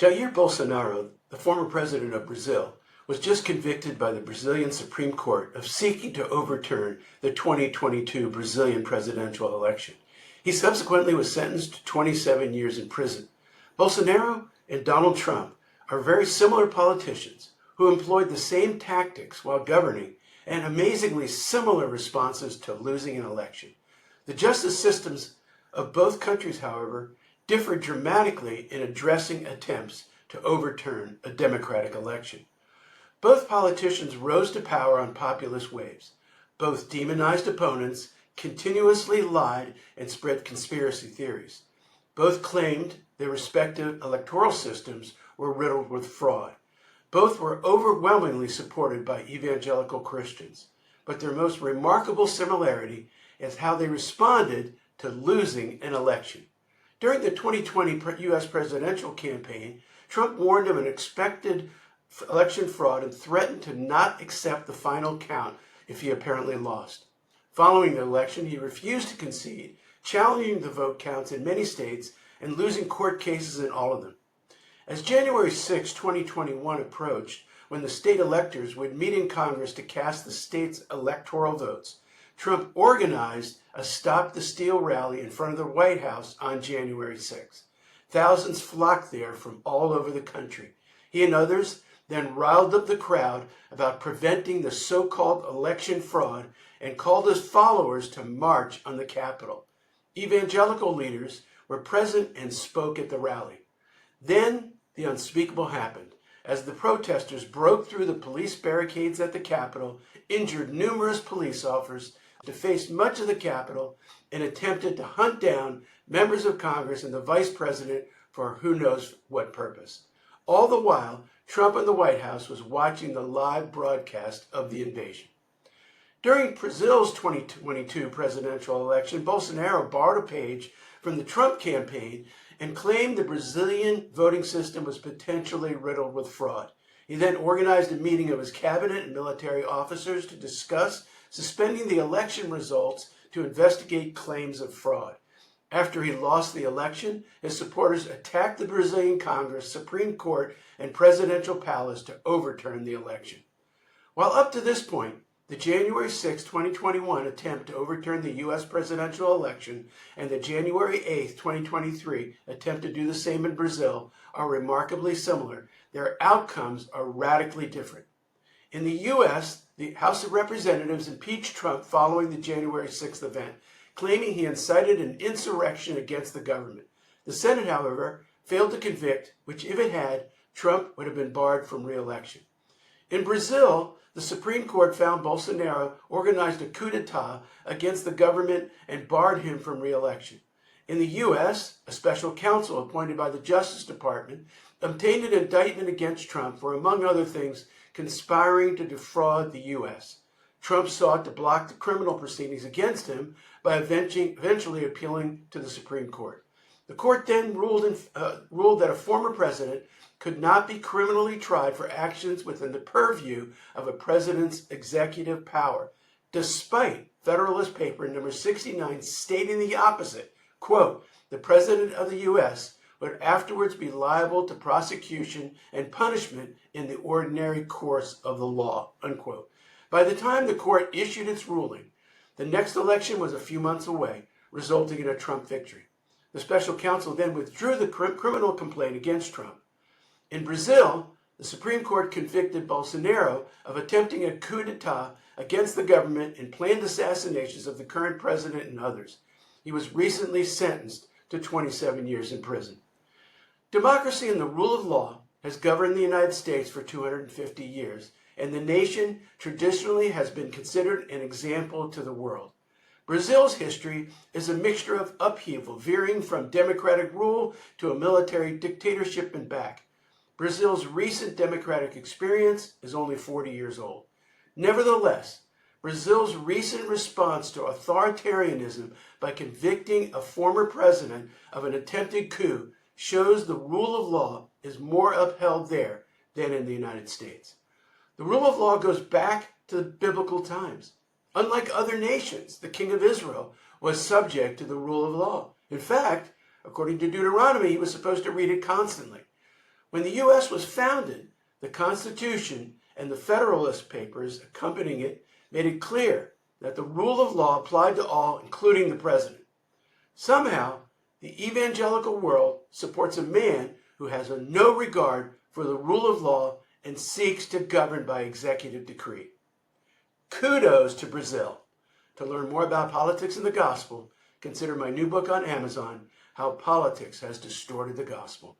Jair Bolsonaro, the former president of Brazil, was just convicted by the Brazilian Supreme Court of seeking to overturn the 2022 Brazilian presidential election. He subsequently was sentenced to 27 years in prison. Bolsonaro and Donald Trump are very similar politicians who employed the same tactics while governing and amazingly similar responses to losing an election. The justice systems of both countries, however, differ dramatically in addressing attempts to overturn a democratic election. Both politicians rose to power on populist waves. Both demonized opponents, continuously lied, and spread conspiracy theories. Both claimed their respective electoral systems were riddled with fraud. Both were overwhelmingly supported by evangelical Christians. But their most remarkable similarity is how they responded to losing an election. During the 2020 U.S. presidential campaign, Trump warned of an expected election fraud and threatened to not accept the final count if he apparently lost. Following the election, he refused to concede, challenging the vote counts in many states and losing court cases in all of them. As January 6, 2021 approached, when the state electors would meet in Congress to cast the state's electoral votes, Trump organized a Stop the Steal rally in front of the White House on January 6. Thousands flocked there from all over the country. He and others then riled up the crowd about preventing the so-called election fraud and called his followers to march on the Capitol. Evangelical leaders were present and spoke at the rally. Then the unspeakable happened, as the protesters broke through the police barricades at the Capitol, injured numerous police officers, defaced much of the Capitol, and attempted to hunt down members of Congress and the vice president for who knows what purpose. All the while, Trump in the White House was watching the live broadcast of the invasion. During Brazil's 2022 presidential election, Bolsonaro borrowed a page from the Trump campaign and claimed the Brazilian voting system was potentially riddled with fraud. He then organized a meeting of his cabinet and military officers to discuss suspending the election results to investigate claims of fraud. After he lost the election, his supporters attacked the Brazilian Congress, Supreme Court, and presidential palace to overturn the election. While up to this point, the January 6, 2021 attempt to overturn the U.S. presidential election and the January 8, 2023 attempt to do the same in Brazil are remarkably similar, their outcomes are radically different. In the U.S., the House of Representatives impeached Trump following the January 6th event, claiming he incited an insurrection against the government. The Senate, however, failed to convict, which if it had, Trump would have been barred from re-election. In Brazil, the Supreme Court found Bolsonaro organized a coup d'etat against the government and barred him from re-election. In the U.S., a special counsel appointed by the Justice Department obtained an indictment against Trump for, among other things, conspiring to defraud the U.S. Trump sought to block the criminal proceedings against him by eventually appealing to the Supreme Court. The court then ruled that a former president could not be criminally tried for actions within the purview of a president's executive power, despite Federalist Paper number 69 stating the opposite. Quote, the president of the U.S. would afterwards be liable to prosecution and punishment in the ordinary course of the law, unquote. By the time the court issued its ruling, the next election was a few months away, resulting in a Trump victory. The special counsel then withdrew the criminal complaint against Trump. In Brazil, the Supreme Court convicted Bolsonaro of attempting a coup d'etat against the government and planned assassinations of the current president and others. He was recently sentenced to 27 years in prison. Democracy and the rule of law has governed the United States for 250 years, and the nation traditionally has been considered an example to the world. Brazil's history is a mixture of upheaval, veering from democratic rule to a military dictatorship and back. Brazil's recent democratic experience is only 40 years old. Nevertheless, Brazil's recent response to authoritarianism by convicting a former president of an attempted coup shows the rule of law is more upheld there than in the United States. The rule of law goes back to the biblical times. Unlike other nations, the king of Israel was subject to the rule of law. In fact, according to Deuteronomy, he was supposed to read it constantly. When the U.S. was founded, the Constitution and the Federalist Papers accompanying it made it clear that the rule of law applied to all, including the president. Somehow, the evangelical world supports a man who has no regard for the rule of law and seeks to govern by executive decree. Kudos to Brazil. To learn more about politics and the gospel, consider my new book on Amazon, How Politics Has Distorted the Gospel.